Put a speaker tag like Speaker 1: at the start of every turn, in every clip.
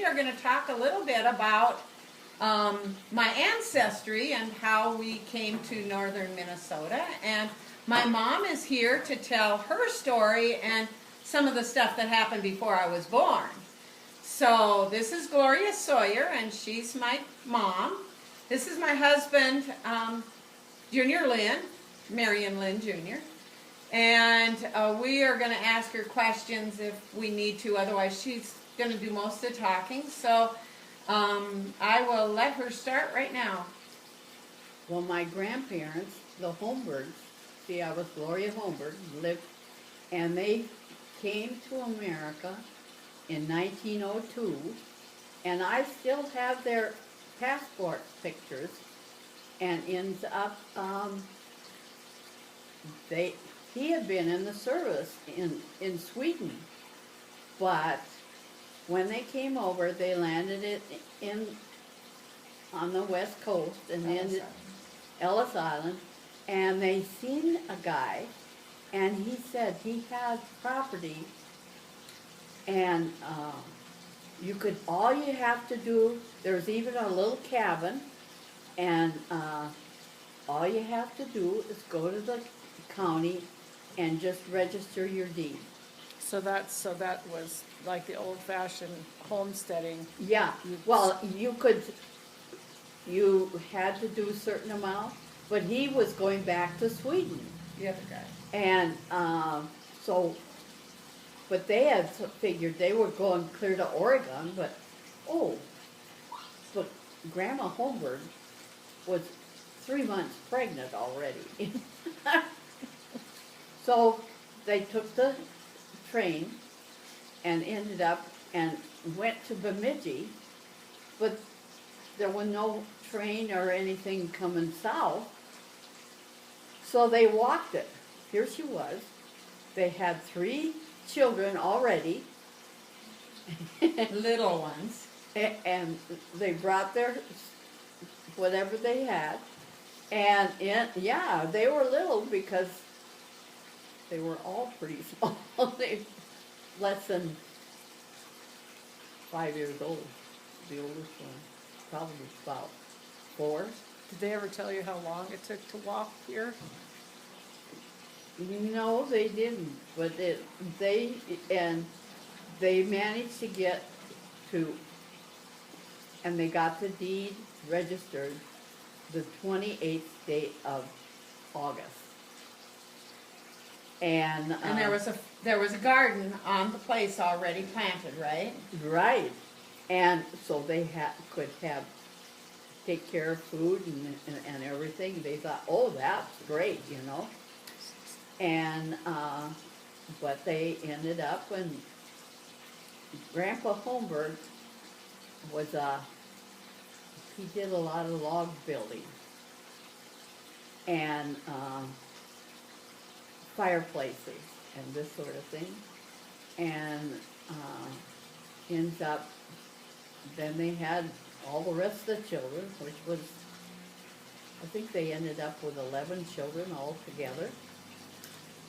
Speaker 1: are going to talk a little bit about my ancestry and how we came to northern Minnesota. And my mom is here to tell her story and some of the stuff that happened before I was born. So this is Gloria Sawyer, and she's my mom. This is my husband, Junior Lynn, Marion Lynn Jr. And we are going to ask her questions if we need to. Otherwise, she's going to do most of the talking. So I will let her start right now.
Speaker 2: Well, my grandparents, the Holmbergs, see, I was Gloria Holmberg, lived, and they came to America in 1902, and I still have their passport pictures, and ends up, he had been in the service in Sweden, but when they came over, they landed it on the west coast and ended Ellis Island, and they seen a guy, and he said he had property, and all you have to do, there's even a little cabin, and all you have to do is go to the county and just register your deed.
Speaker 3: So that was like the old-fashioned homesteading.
Speaker 2: Yeah, well, you had to do a certain amount, but he was going back to Sweden.
Speaker 1: The other guy.
Speaker 2: And but they had figured they were going clear to Oregon, but Grandma Holmberg was 3 months pregnant already. So they took the train and ended up and went to Bemidji, but there was no train or anything coming south, so they walked it. Here she was. They had 3 children already.
Speaker 1: Little ones.
Speaker 2: And they brought their whatever they had, and they were little because they were all pretty small. They less than 5 years old. The oldest one, probably about 4.
Speaker 3: Did they ever tell you how long it took to walk here?
Speaker 2: No, they didn't. But they managed to get to, and they got the deed registered the 28th day of August. And
Speaker 1: there was a garden on the place already planted, right?
Speaker 2: Right. And so they could take care of food and everything. They thought, oh, that's great, you know. And but they ended up, and Grandpa Holmberg was he did a lot of log building and fireplaces and this sort of thing, and ends up, then they had all the rest of the children, which was, I think they ended up with 11 children altogether.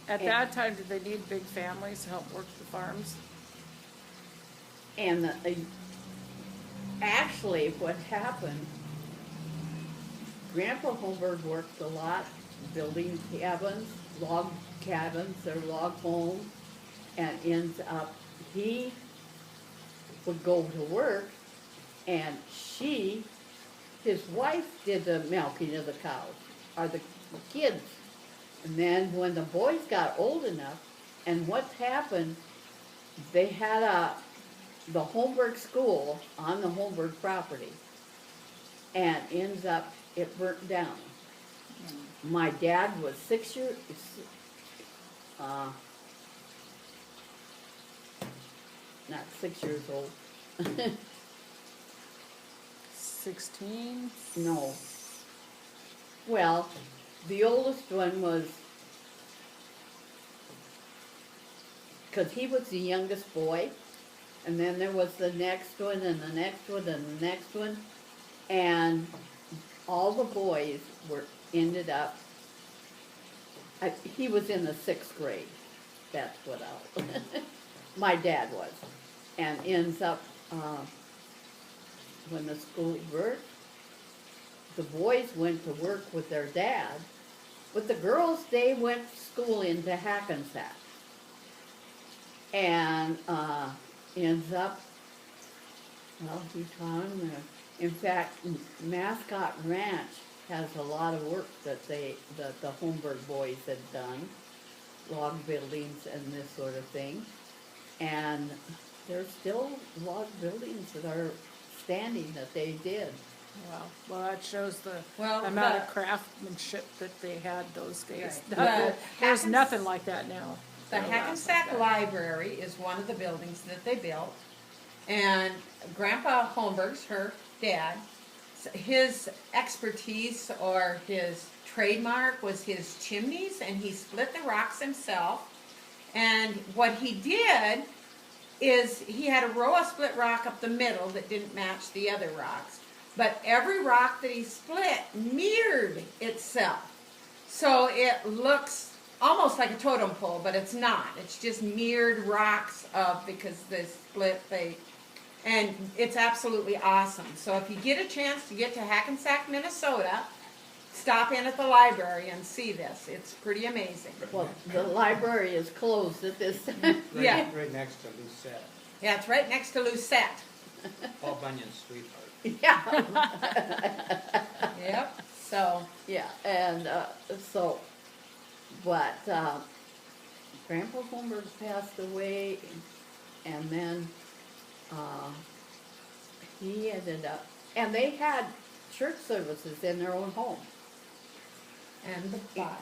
Speaker 3: At that time, did they need big families to help work the farms?
Speaker 2: And actually what happened, Grandpa Holmberg worked a lot building cabins, log cabins or log homes, and ends up, he would go to work, and his wife did the milking of the cows, or the kids. And then when the boys got old enough, and what happened, they had the Holmberg school on the Holmberg property, and ends up, it burnt down. My dad was 6 years, not 6 years old.
Speaker 3: 16?
Speaker 2: No. Well, the oldest one was, because he was the youngest boy, and then there was the next one, and the next one, and the next one, and all the boys ended up, he was in the 6th grade, that's what my dad was, and ends up, when the school worked, the boys went to work with their dad, but the girls, they went to school into Hackensack. And, ends up, well, he taught them, in fact, Mascot Ranch has a lot of work that the Holmberg boys had done, log buildings and this sort of thing. And there's still log buildings that are standing that they did.
Speaker 3: Wow, well, that shows the
Speaker 1: Well,
Speaker 3: amount
Speaker 1: the-
Speaker 3: of craftsmanship that they had those days.
Speaker 1: Right.
Speaker 3: There's
Speaker 1: The
Speaker 3: nothing like that now.
Speaker 1: The
Speaker 3: No, that's like
Speaker 1: Hackensack
Speaker 3: that.
Speaker 1: Library is one of the buildings that they built. And Grandpa Holmberg's, her dad, his expertise or his trademark was his chimneys, and he split the rocks himself. And what he did is he had a row of split rock up the middle that didn't match the other rocks. But every rock that he split mirrored itself. So it looks almost like a totem pole, but it's not. It's just mirrored rocks because they split, and it's absolutely awesome. So if you get a chance to get to Hackensack, Minnesota, stop in at the library and see this. It's pretty amazing.
Speaker 2: Well, the library is closed at this time.
Speaker 1: Yeah.
Speaker 4: Right next to Lucette,
Speaker 1: Yeah, it's right next to Lucette.
Speaker 4: Paul Bunyan's sweetheart.
Speaker 2: Yeah,
Speaker 1: Yep. So,
Speaker 2: yeah, and, so, but, Grandpa Holmberg passed away, and then, he ended up, and they had church services in their own home.
Speaker 1: and the Bible.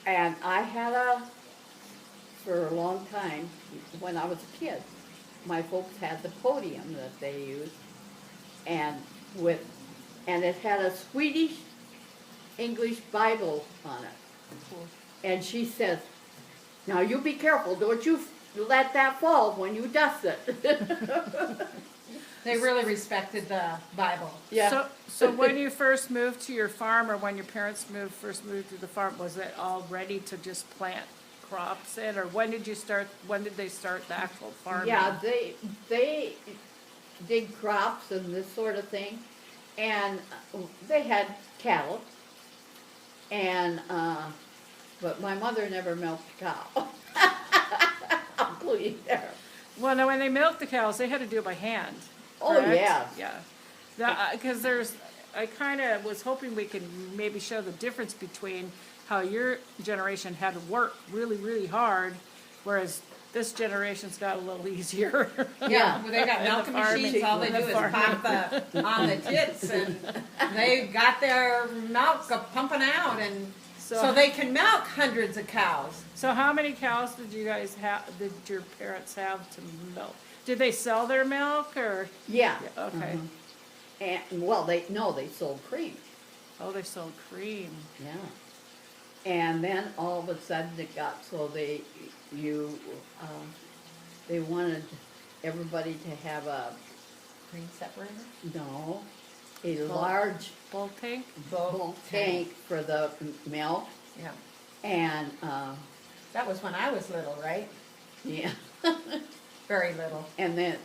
Speaker 2: And I had for a long time, when I was a kid, my folks had the podium that they used, and it had a Swedish English Bible on it. And she says, "Now you be careful, don't you let that fall when you dust it."
Speaker 1: They really respected the Bible.
Speaker 2: Yeah.
Speaker 3: So when you first moved to your farm, or when your parents first moved to the farm, was it all ready to just plant crops in, or when did they start the actual farming?
Speaker 2: Yeah, they did crops and this sort of thing, and they had cattle, and but my mother never milked a cow. I'll put you there.
Speaker 3: Well, now when they milked the cows, they had to do it by hand.
Speaker 2: Oh,
Speaker 3: correct?
Speaker 2: yes.
Speaker 3: Yeah. Because I kind of was hoping we could maybe show the difference between how your generation had to work really, really hard, whereas this generation's got a little easier.
Speaker 1: Yeah, well, they got
Speaker 3: And the
Speaker 1: milking
Speaker 3: farming-
Speaker 1: machines, all they
Speaker 3: and
Speaker 1: do
Speaker 3: the
Speaker 1: is pop on the tits, and they got their milk pumping out, and so they can milk hundreds of cows.
Speaker 3: So how many cows did you guys have, did your parents have to milk? Did they sell their milk, or?
Speaker 2: Yeah.
Speaker 3: Okay.
Speaker 2: And, well, they sold cream.
Speaker 3: Oh, they sold cream.
Speaker 2: Yeah. And then all of a sudden it got so they wanted everybody to have
Speaker 1: Green separator?
Speaker 2: a large
Speaker 3: Bulk tank?
Speaker 2: bulk tank for the milk,
Speaker 1: Yeah,
Speaker 2: and,
Speaker 1: that was when I was little, right?
Speaker 2: yeah,
Speaker 1: Very little.
Speaker 2: and then,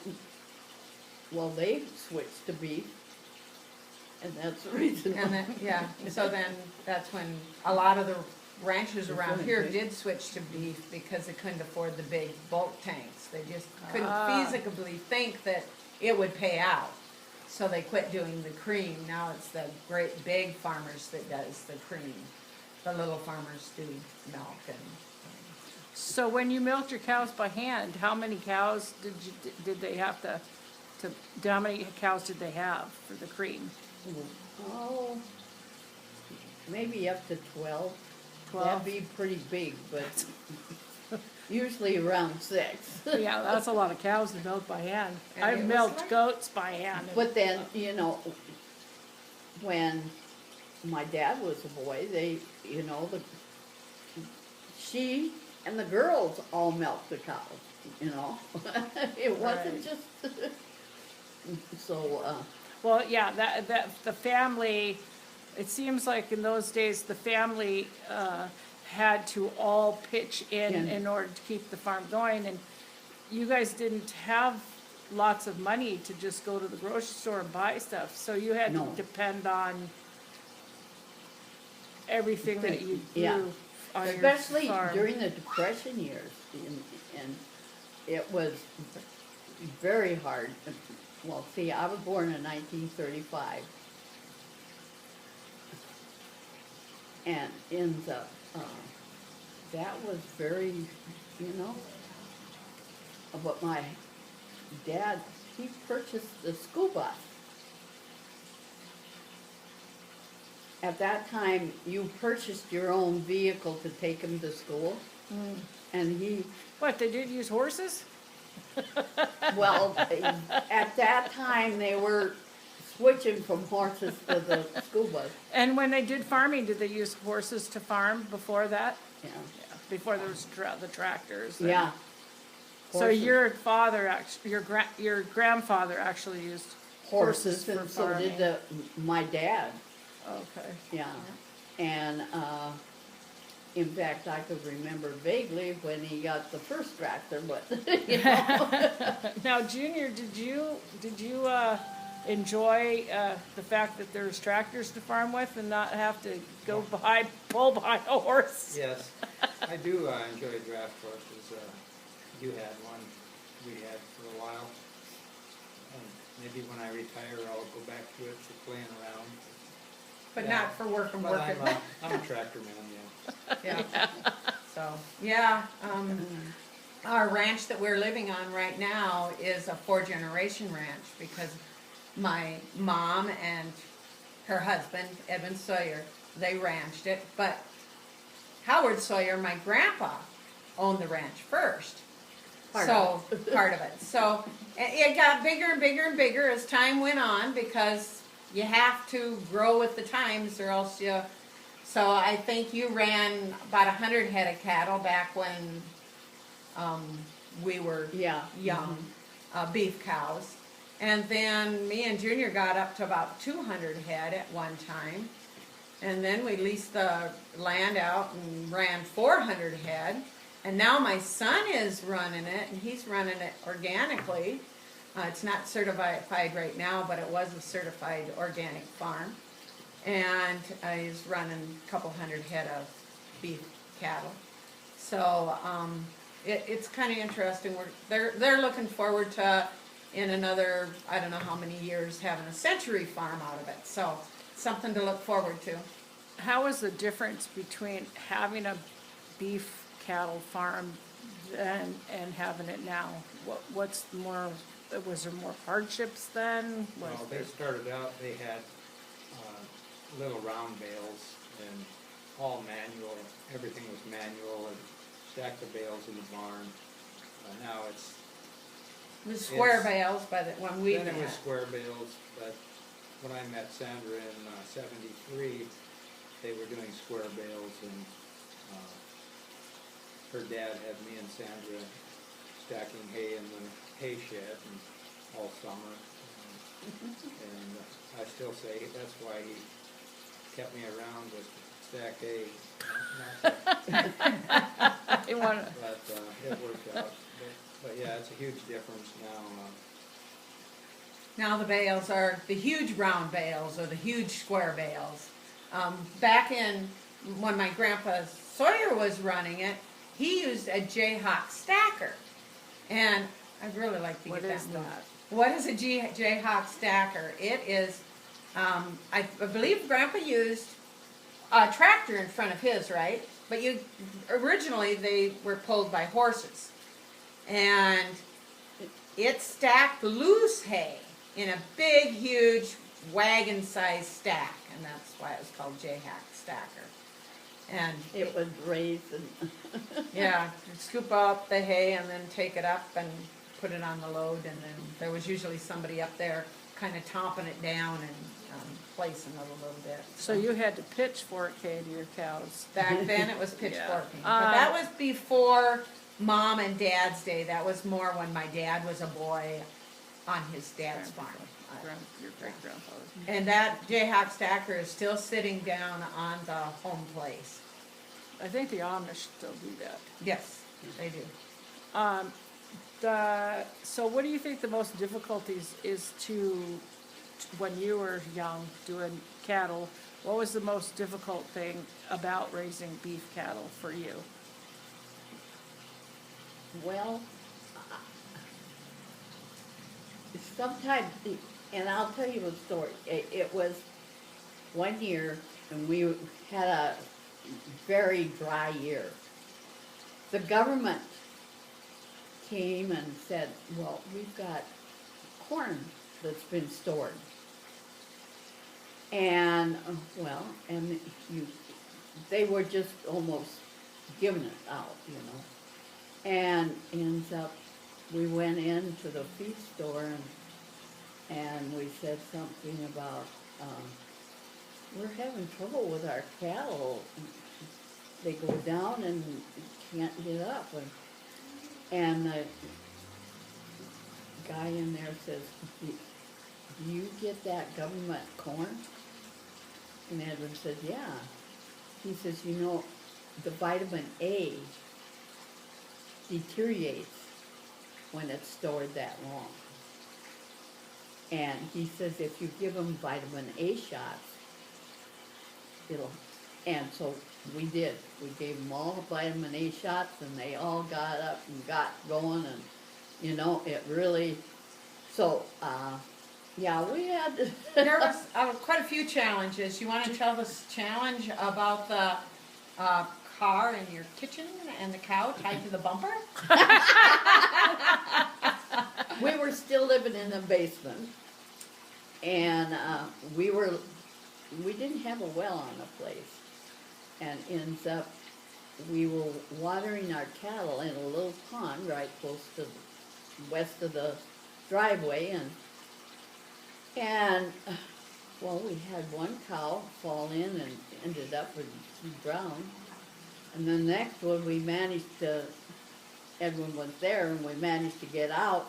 Speaker 2: well, they switched to beef, and that's the reason.
Speaker 1: And then, yeah, so then that's when a lot of the ranchers around here did switch to beef because they couldn't afford the big bulk tanks. They just couldn't feasibly think that it would pay out. So they quit doing the cream. Now it's the great big farmers that does the cream. The little farmers do milk and.
Speaker 3: So when you milked your cows by hand, how many cows did they have to, how many cows did they have for the cream?
Speaker 2: Oh, maybe up to 12.
Speaker 3: 12?
Speaker 2: That'd be pretty big, but usually around 6.
Speaker 3: Yeah, that's a lot of cows to milk by hand.
Speaker 1: And
Speaker 3: I
Speaker 1: it was
Speaker 3: milked
Speaker 1: like-
Speaker 3: goats by hand.
Speaker 2: But then, when my dad was a boy, she and the girls all milked the cows, It wasn't
Speaker 3: Right.
Speaker 2: just, so,
Speaker 3: Well, yeah, the family, it seems like in those days, the family, had to all pitch in order to keep the farm going, and you guys didn't have lots of money to just go to the grocery store and buy stuff, so you had to
Speaker 2: No.
Speaker 3: depend on everything that you
Speaker 2: Yeah.
Speaker 3: grew on your
Speaker 2: Especially
Speaker 3: farm.
Speaker 2: during the Depression years, and it was very hard. Well, see, I was born in 1935, and in the, that was very, you know, but my dad, he purchased the school bus. At that time, you purchased your own vehicle to take him to school, and he,
Speaker 3: What, they did use horses?
Speaker 2: well, at that time, they were switching from horses to the school bus,
Speaker 3: And when they did farming, did they use horses to farm before that?
Speaker 2: yeah.
Speaker 3: Before there was the tractors? and-
Speaker 2: Yeah.
Speaker 3: So
Speaker 2: Horses.
Speaker 3: your father, your grandfather actually used horses for
Speaker 2: And so
Speaker 3: farming?
Speaker 2: did my dad,
Speaker 3: Okay.
Speaker 2: yeah. And, in fact, I could remember vaguely when he got the first tractor, but, you know.
Speaker 3: Now, Junior, did you enjoy the fact that there's tractors to farm with and not have to pull behind a horse?
Speaker 4: Yes, I do enjoy draft horses. You had one, we had for a while. And maybe when I retire, I'll go back to it for playing around.
Speaker 1: But
Speaker 4: Yeah.
Speaker 1: not for working.
Speaker 4: But I'm a tractor man, yeah.
Speaker 1: Yeah. So, yeah, our ranch that we're living on right now is a 4-generation ranch because my mom and her husband, Edmund Sawyer, they ranched it, but Howard Sawyer, my grandpa, owned the ranch first.
Speaker 2: Part
Speaker 1: So, part of it. So, it got bigger and bigger and bigger as time went on because you have to grow with the times or else you. So I think you ran about 100 head of cattle back when we were
Speaker 2: Yeah.
Speaker 1: young, beef cows. And then me and Junior got up to about 200 head at one time. And then we leased the land out and ran 400 head. And now my son is running it, and he's running it organically. It's not certified right now, but it was a certified organic farm. And he's running a couple hundred head of beef cattle. So it's kind of interesting. They're looking forward to, in another, I don't know how many years, having a century farm out of it. So something to look forward to.
Speaker 3: How is the difference between having a beef cattle farm then and having it now? What's more, was there more hardships then?
Speaker 4: Well, they started out, they had little round bales and all manual, everything was manual, and stacked the bales in the barn. Now it's,
Speaker 1: It was square
Speaker 4: It's-
Speaker 1: bales when we
Speaker 4: then it was
Speaker 1: met.
Speaker 4: square bales, but when I met Sandra in '73, they were doing square bales, and her dad had me and Sandra stacking hay in the hay shed and all summer. And I still say that's why he kept me around with stack hay.
Speaker 3: You wanna-
Speaker 4: But it worked out. But yeah, it's a huge difference now.
Speaker 1: Now the bales are the huge round bales or the huge square bales. Back in, when my grandpa Sawyer was running it, he used a Jayhawk stacker. And I'd really like to
Speaker 3: What
Speaker 1: get
Speaker 3: is
Speaker 1: that moved.
Speaker 3: that?
Speaker 1: What is a Jayhawk stacker? It is, I believe Grandpa used a tractor in front of his, right? But originally they were pulled by horses. And it stacked loose hay in a big, huge wagon-sized stack. And that's why it was called Jayhawk stacker. And
Speaker 2: It was raised and,
Speaker 1: yeah, scoop up the hay and then take it up and put it on the load, and then there was usually somebody up there kind of topping it down and placing it a little bit.
Speaker 3: So you had to pitchfork hay to your cows.
Speaker 1: Back then it was pitchforking,
Speaker 3: Yeah.
Speaker 1: but that was before Mom and Dad's day. That was more when my dad was a boy on his dad's farm.
Speaker 3: Your great grandfather.
Speaker 1: And that Jayhawk stacker is still sitting down on the home place.
Speaker 3: I think the Amish still do that.
Speaker 1: Yes, they do.
Speaker 3: So what do you think the most difficulties is when you were young doing cattle? What was the most difficult thing about raising beef cattle for you?
Speaker 2: Well, sometimes, and I'll tell you a story. It was one year, and we had a very dry year. The government came and said, well, we've got corn that's been stored. And, they were just almost giving it out, And ends up, we went into the feed store and we said something about, we're having trouble with our cattle. They go down and can't get up. And the guy in there says, do you get that government corn? And Edwin said, yeah. He says, the vitamin A deteriorates when it's stored that long. And he says if you give them vitamin A shots, and so we did. We gave them all vitamin A shots and they all got up and got going and, it really, so, yeah, we had.
Speaker 1: There was quite a few challenges. You want to tell this challenge about the car in your kitchen and the cow tied to the bumper?
Speaker 2: We were still living in the basement, and we didn't have a well on the place, and ends up we were watering our cattle in a little pond right close to west of the driveway, and we had one cow fall in and ended up with drowned. And the next one we managed to, Edwin was there and we managed to get out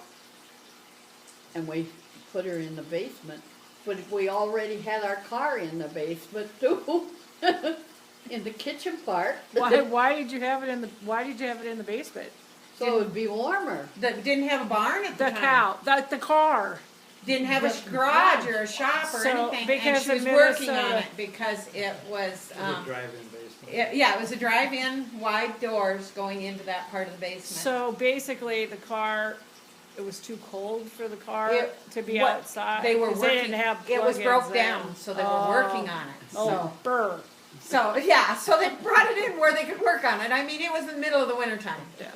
Speaker 2: and we put her in the basement. But we already had our car in the basement too, in the kitchen part.
Speaker 3: Why did you have it in the basement?
Speaker 2: So it would be warmer.
Speaker 1: That didn't have a barn at the time.
Speaker 3: The car.
Speaker 1: Didn't have a garage or a shop or
Speaker 3: So,
Speaker 1: anything,
Speaker 3: because
Speaker 1: and she was
Speaker 3: in
Speaker 1: working on
Speaker 3: Minnesota-
Speaker 1: it because it was,
Speaker 4: It was a drive-in basement.
Speaker 1: it was a drive-in, wide doors going into that part of the basement.
Speaker 3: So basically, the car, it was too cold for the car to be
Speaker 1: what
Speaker 3: outside.
Speaker 1: They were
Speaker 3: 'cause
Speaker 1: working.
Speaker 3: They didn't have
Speaker 1: it was
Speaker 3: plug-ins
Speaker 1: broke
Speaker 3: then.
Speaker 1: down, so they were working on it.
Speaker 3: Oh, burr.
Speaker 1: So they brought it in where they could work on it. I mean, it was in the middle of the winter time.
Speaker 3: Yeah.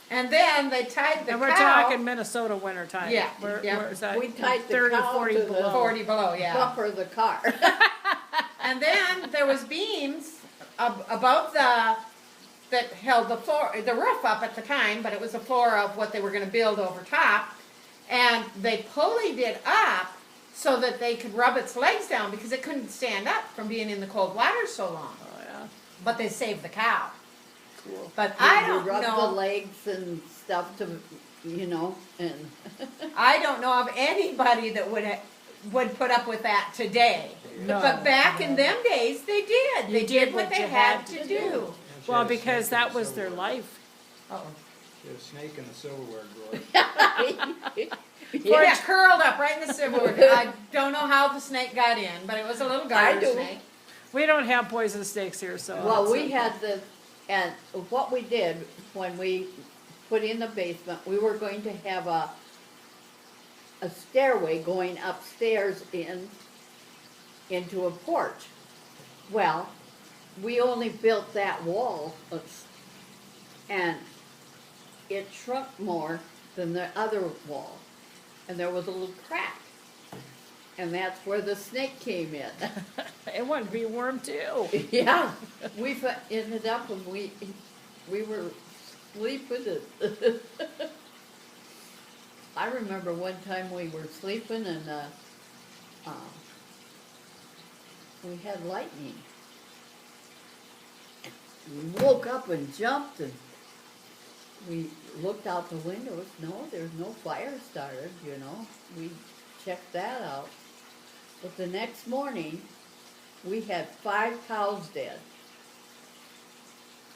Speaker 1: And then they tied the
Speaker 3: And
Speaker 1: cow.
Speaker 3: we're talking Minnesota winter time.
Speaker 1: Yeah,
Speaker 3: Where
Speaker 1: yeah.
Speaker 3: is that?
Speaker 2: We tied the
Speaker 3: 30,
Speaker 2: cow
Speaker 3: 40
Speaker 2: to the
Speaker 3: below.
Speaker 1: 40 below, yeah.
Speaker 2: bumper of the car.
Speaker 1: And then there was beams above that held the floor, the roof up at the time, but it was the floor of what they were going to build over top. And they pulleyed it up so that they could rub its legs down because it couldn't stand up from being in the cold water so long.
Speaker 3: Oh, yeah.
Speaker 1: But they saved the cow.
Speaker 3: Cool.
Speaker 1: But I don't
Speaker 2: We rubbed the
Speaker 1: know.
Speaker 2: legs and stuff to, and.
Speaker 1: I don't know of anybody that would put up with that today.
Speaker 3: No.
Speaker 1: But back in them days, they did.
Speaker 3: You
Speaker 1: They
Speaker 3: did
Speaker 1: did what
Speaker 3: what
Speaker 1: they
Speaker 3: you
Speaker 1: had
Speaker 3: had
Speaker 1: to
Speaker 3: to
Speaker 1: do.
Speaker 4: She
Speaker 3: Well,
Speaker 4: had a
Speaker 3: because
Speaker 4: snake
Speaker 3: that
Speaker 4: in the
Speaker 3: was their
Speaker 4: silverware.
Speaker 3: life.
Speaker 1: Uh-oh.
Speaker 4: She had a snake in the silverware drawer.
Speaker 1: Yeah, curled up right in the silverware. I don't know how the snake got in, but it was a little garter
Speaker 2: do.
Speaker 1: snake.
Speaker 3: We don't have poisonous snakes here, so.
Speaker 2: Well,
Speaker 3: it's
Speaker 2: we
Speaker 3: okay.
Speaker 2: had and what we did when we put in the basement, we were going to have a stairway going upstairs into a porch. Well, we only built that wall, and it shrunk more than the other wall, and there was a little crack, and that's where the snake came in.
Speaker 3: It wanted to be warm too.
Speaker 2: Yeah, we ended up and we were sleeping. I remember one time we were sleeping and we had lightning. We woke up and jumped and we looked out the windows. No, there's no fire started, We checked that out. But the next morning, we had 5 cows dead.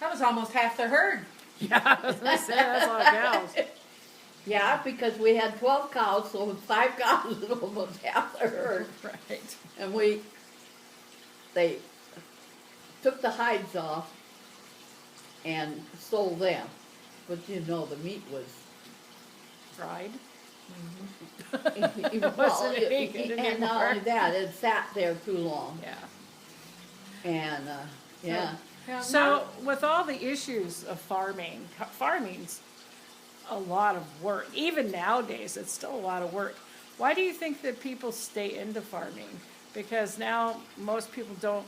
Speaker 1: That was almost half the herd.
Speaker 3: Yeah, I was gonna say, that's a lot of cows.
Speaker 2: Yeah, because we had 12 cows, so 5 cows was almost half the herd.
Speaker 3: Right.
Speaker 2: And they took the hides off and sold them. But you know, the meat was,
Speaker 3: Fried.
Speaker 2: well,
Speaker 3: any good
Speaker 2: and not only
Speaker 3: anymore.
Speaker 2: that, it sat there too long.
Speaker 3: Yeah.
Speaker 2: And, yeah.
Speaker 1: Yeah,
Speaker 3: So with all the issues of farming's a lot of work. Even nowadays, it's still a lot of work. Why do you think that people stay into farming? Because now most people don't,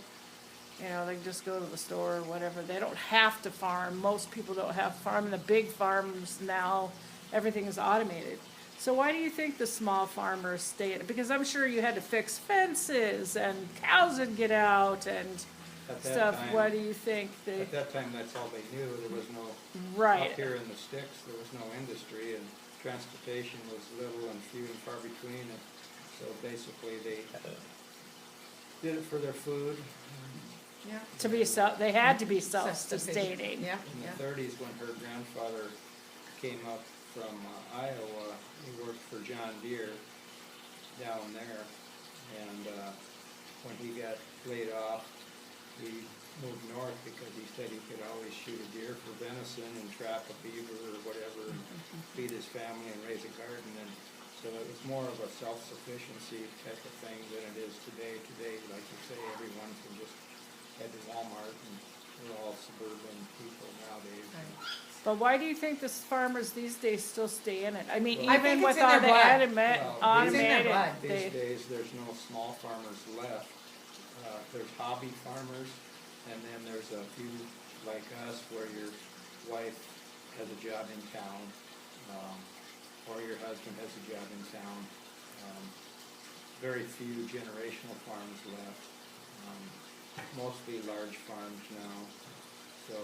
Speaker 3: they just go to the store or whatever. They don't have to farm. Most people don't have to farm. And the big farms now, everything is automated. So why do you think the small farmers stay in it? Because I'm sure you had to fix fences and cows would get out and
Speaker 4: At that
Speaker 3: stuff.
Speaker 4: time-
Speaker 3: Why do you think they?
Speaker 4: At that time, that's all they knew. There was no,
Speaker 3: Right.
Speaker 4: up here in the sticks, there was no industry, and transportation was little and few and far between. And so basically, they did it for their food.
Speaker 1: Yeah.
Speaker 3: They had to be self-sustaining.
Speaker 1: Yeah,
Speaker 4: In
Speaker 1: yeah.
Speaker 4: the 30s, when her grandfather came up from Iowa, he worked for John Deere down there. And when he got laid off, he moved north because he said he could always shoot a deer for venison and trap a beaver or whatever and feed his family and raise a garden. And so it was more of a self-sufficiency type of thing than it is today. Today, like you say, everyone can just head to Walmart, and we're all suburban people nowadays.
Speaker 3: But why do you think the farmers these days still stay in it? I mean,
Speaker 4: Well,
Speaker 1: I
Speaker 3: even
Speaker 1: think it's
Speaker 3: with
Speaker 1: in
Speaker 3: all
Speaker 1: their
Speaker 3: the
Speaker 1: blood.
Speaker 4: Well,
Speaker 3: automated,
Speaker 1: blood.
Speaker 4: These days, there's no small farmers left. There's hobby farmers, and then there's a few like us where your wife has a job in town, or your husband has a job in town. Very few generational farms left. Mostly large farms now. So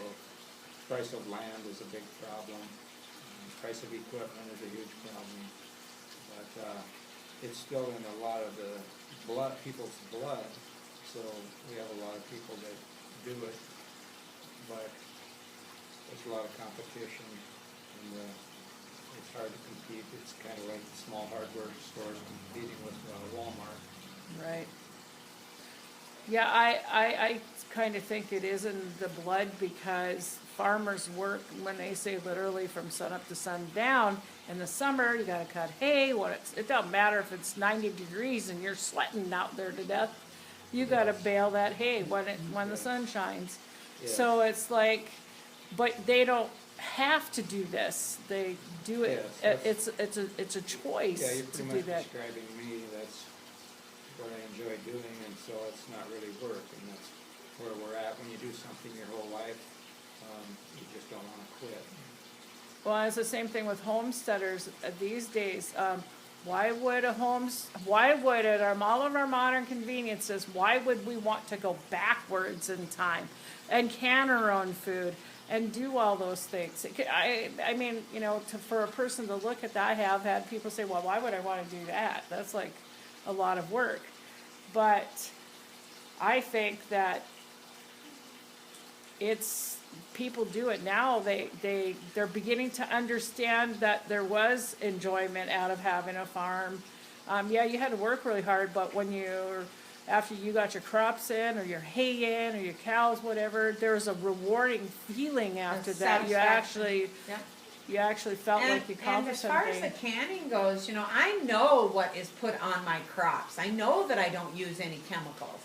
Speaker 4: price of land is a big problem. Price of equipment is a huge problem. But it's still in a lot of the people's blood. So we have a lot of people that do it, but there's a lot of competition, and it's hard to compete. It's kind of like the small hardware stores competing with Walmart.
Speaker 3: right? Yeah, I kind of think it is in the blood because farmers work, when they say literally from sun up to sundown. In the summer, you gotta cut hay. It don't matter if it's 90 degrees and you're sweating out there to death. You gotta bale that hay when the sun shines. So it's like, but they don't have to do this. They do it.
Speaker 4: Yes,
Speaker 3: It's a choice
Speaker 4: Yeah, you're
Speaker 3: to
Speaker 4: pretty
Speaker 3: do
Speaker 4: much
Speaker 3: that.
Speaker 4: describing me. That's what I enjoy doing, and so it's not really work, and that's where we're at. When you do something your whole life, you just don't want to quit.
Speaker 3: Well, it's the same thing with homesteaders these days. Why would at all of our modern conveniences, why would we want to go backwards in time and can our own food and do all those things? I mean, for a person to look at that, I have had people say, well, why would I want to do that? That's like a lot of work. But I think that people do it now. They're beginning to understand that there was enjoyment out of having a farm. Yeah, you had to work really hard, but after you got your crops in or your hay in or your cows, whatever, there's a rewarding feeling after that. You actually felt like you accomplished something.
Speaker 1: And as far as the canning goes, I know what is put on my crops. I know that I don't use any chemicals.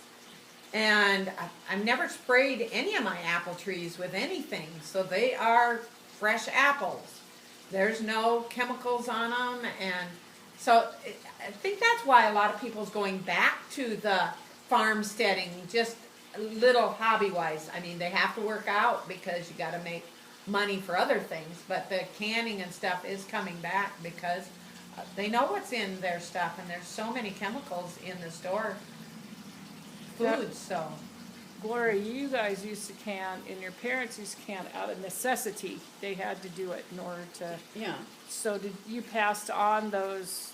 Speaker 1: And I've never sprayed any of my apple trees with anything, so they are fresh apples. There's no chemicals on them, and so I think that's why a lot of people's going back to the farmsteading, just a little hobby-wise. I mean, they have to work out because you got to make money for other things, but the canning and stuff is coming back because they know what's in their stuff, and there's so many chemicals in the store foods. So
Speaker 3: Gloria, you guys used to can, and your parents used to can out of necessity. They had to do it in order to.
Speaker 2: Yeah.
Speaker 3: So did you pass on those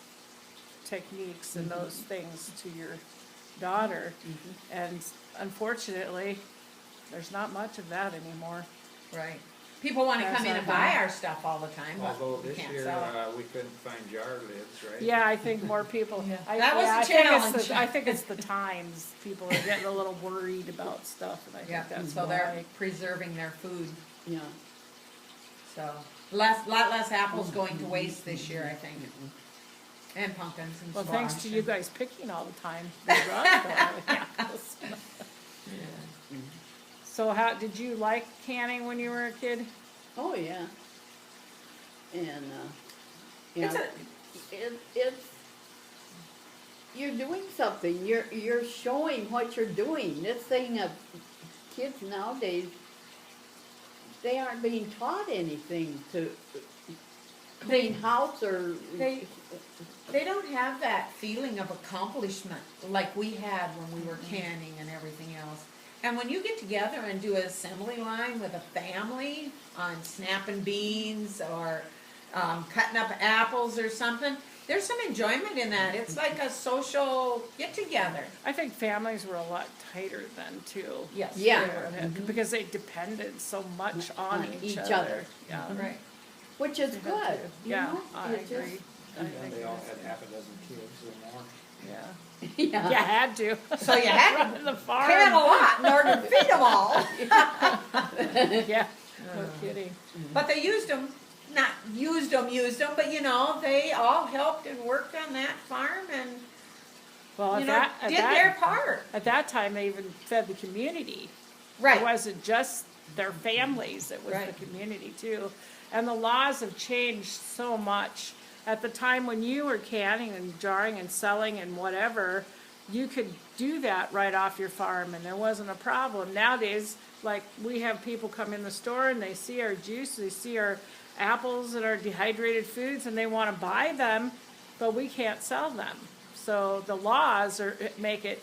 Speaker 3: techniques and those things to your daughter? And unfortunately, there's not much of that anymore.
Speaker 1: right. people wanna
Speaker 3: That's
Speaker 1: come in
Speaker 3: not
Speaker 1: and buy our stuff all the time, but
Speaker 4: Although
Speaker 1: we
Speaker 4: this
Speaker 1: can't
Speaker 4: year,
Speaker 1: sell it.
Speaker 4: we couldn't find jar lids, right?
Speaker 3: Yeah, I think more people.
Speaker 1: Yeah.
Speaker 3: I-
Speaker 1: That was
Speaker 3: yeah,
Speaker 1: the
Speaker 3: I think it's
Speaker 1: challenge.
Speaker 3: I think it's the times. People are getting a little worried about stuff, and I
Speaker 1: Yeah,
Speaker 3: think that's
Speaker 1: so
Speaker 3: why.
Speaker 1: they're preserving their food,
Speaker 2: Yeah.
Speaker 1: so, lot less apples going to waste this year, I think. And pumpkins and
Speaker 3: Well,
Speaker 1: squash.
Speaker 3: thanks to you guys picking all the time. We brought the apples. So how, did you like canning when you were a kid?
Speaker 2: Oh, yeah. And,
Speaker 1: It's
Speaker 2: yeah, it's, you're doing something, you're showing what you're doing. This thing of kids nowadays, they aren't being taught anything to clean house or.
Speaker 1: They don't have that feeling of accomplishment like we had when we were canning and everything else. And when you get together and do an assembly line with a family on snapping beans or cutting up apples or something, there's some enjoyment in that. It's like a social get-together.
Speaker 3: I think families were a lot tighter then too.
Speaker 1: Yes.
Speaker 2: Yeah.
Speaker 3: Because they depended so much on
Speaker 2: On
Speaker 3: each
Speaker 2: each
Speaker 3: other.
Speaker 2: other.
Speaker 3: Yeah.
Speaker 1: Right.
Speaker 2: Which is good, you
Speaker 3: Yeah,
Speaker 2: know?
Speaker 3: I
Speaker 2: It's just-
Speaker 3: agree. I
Speaker 4: And
Speaker 3: think
Speaker 4: they all
Speaker 3: that's-
Speaker 4: had half a dozen kids or more.
Speaker 3: Yeah.
Speaker 2: Yeah.
Speaker 3: You had to.
Speaker 1: So you had
Speaker 3: Run
Speaker 1: to
Speaker 3: the farm.
Speaker 1: can a lot in order to feed them all.
Speaker 3: Yeah, no kidding.
Speaker 1: But they used them, not used them, but you know, they all helped and worked on that farm and,
Speaker 3: Well,
Speaker 1: you
Speaker 3: at
Speaker 1: know,
Speaker 3: that, at
Speaker 1: did
Speaker 3: that,
Speaker 1: their part.
Speaker 3: at that time, they even fed the community. It
Speaker 1: Right.
Speaker 3: wasn't just their families, it was
Speaker 1: Right.
Speaker 3: the community too. And the laws have changed so much. At the time when you were canning and jarring and selling and whatever, you could do that right off your farm and there wasn't a problem. Nowadays, like, we have people come in the store and they see our juice, they see our apples and our dehydrated foods and they want to buy them, but we can't sell them. So the laws the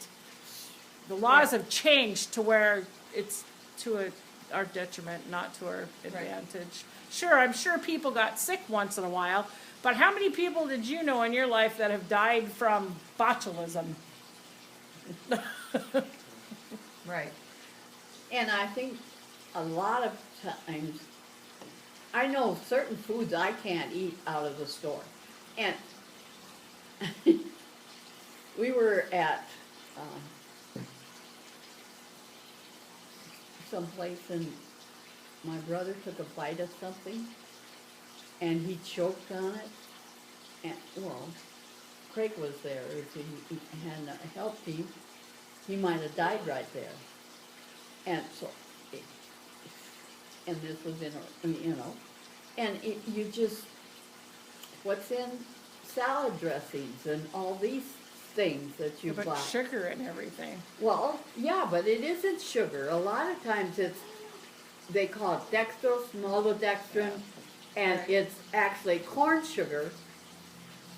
Speaker 3: laws have changed to where it's to our detriment, not to our advantage. Sure, I'm sure people got sick once in a while, but how many people did you know in your life that have died from botulism?
Speaker 1: Right.
Speaker 2: And I think a lot of times, I know certain foods I can't eat out of the store. And we were at someplace and my brother took a bite of something and he choked on it. And, well, Craig was there. If he hadn't helped him, he might have died right there. And so, and this was in, you know, and you just, what's in salad dressings and all these things that you
Speaker 3: But
Speaker 2: buy.
Speaker 3: sugar and everything.
Speaker 2: Well, yeah, but it isn't sugar. A lot of times they call it dextrose, maltodextrin, and it's actually corn sugar.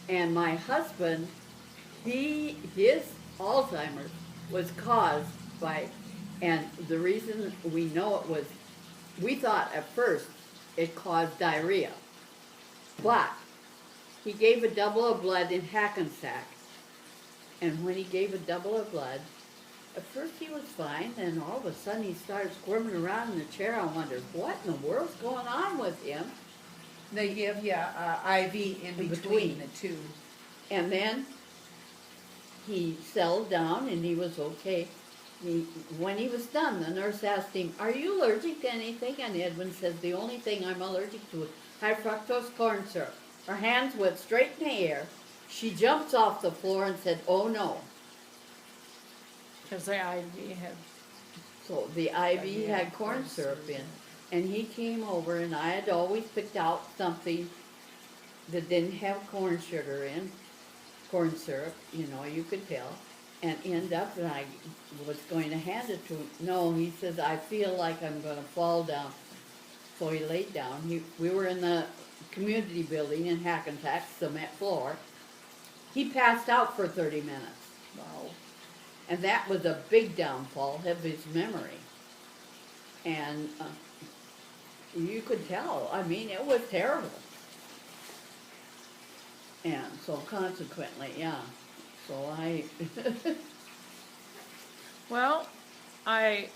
Speaker 2: And my husband, his Alzheimer's was caused by, and the reason we know it was, we thought at first it caused diarrhea. But he gave a double of blood in Hackensack. And when he gave a double of blood, at first he was fine, and all of a sudden he started squirming around in the chair. I wondered, what in the world's going on with him?
Speaker 1: They give you IV in between the two.
Speaker 2: And then he settled down and he was okay. When he was done, the nurse asked him, "Are you allergic to anything?" And Edwin says, "The only thing I'm allergic to is high fructose corn syrup." Her hands went straight in the air. She jumps off the floor and said, "Oh no."
Speaker 3: Because the IV had,
Speaker 2: So the IV had corn syrup in. And he came over and I had always picked out something that didn't have corn sugar in, corn syrup, you know, you could tell. And end up, and I was going to hand it to him. No, he says, "I feel like I'm going to fall down." So he laid down. We were in the community building in Hackensack, cement floor. He passed out for 30 minutes.
Speaker 3: wow.
Speaker 2: And that was a big downfall of his memory. And you could tell. I mean, it was terrible. And so consequently, yeah. So
Speaker 3: Well, I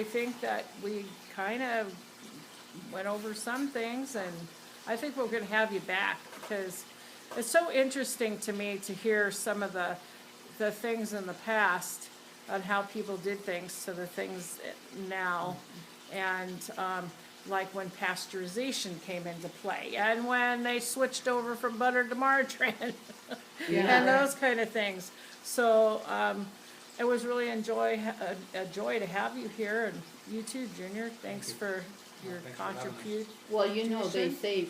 Speaker 3: think that we kind of went over some things, and I think we're gonna have you back, because it's so interesting to me to hear some of the things in the past on how people did things to the things now, and, like when pasteurization came into play, and when they switched over from butter to margarine, and those kind of things. So, it was really a joy to have you here, and you too, Junior. Thanks for your
Speaker 4: Thanks for having me.
Speaker 3: contribution.
Speaker 2: Well, you know, they say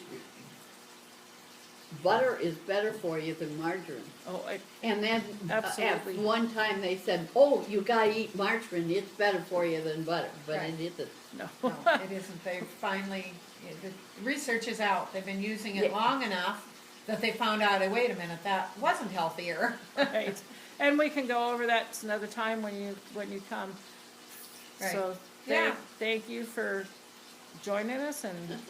Speaker 2: butter is better for you than margarine.
Speaker 3: Oh,
Speaker 2: And then
Speaker 3: Absolutely.
Speaker 2: at one time they said, oh, you gotta eat margarine, it's better for you than butter, but
Speaker 1: Right.
Speaker 2: it isn't.
Speaker 3: no.
Speaker 1: No, it isn't. They finally, the research is out. They've been using it
Speaker 2: Yeah.
Speaker 1: long enough that they found out, wait a minute, that wasn't healthier.
Speaker 3: Right. And we can go over that another time when you come.
Speaker 1: Right.
Speaker 3: So,
Speaker 1: Yeah.
Speaker 3: thank you for joining us and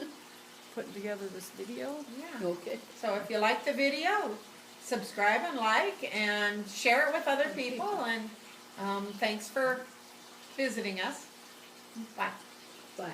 Speaker 3: putting together this video.
Speaker 1: Yeah.
Speaker 2: Okay.
Speaker 1: So if you like the video, subscribe and like and share it with other people. And thanks for visiting us. Bye.
Speaker 2: Bye.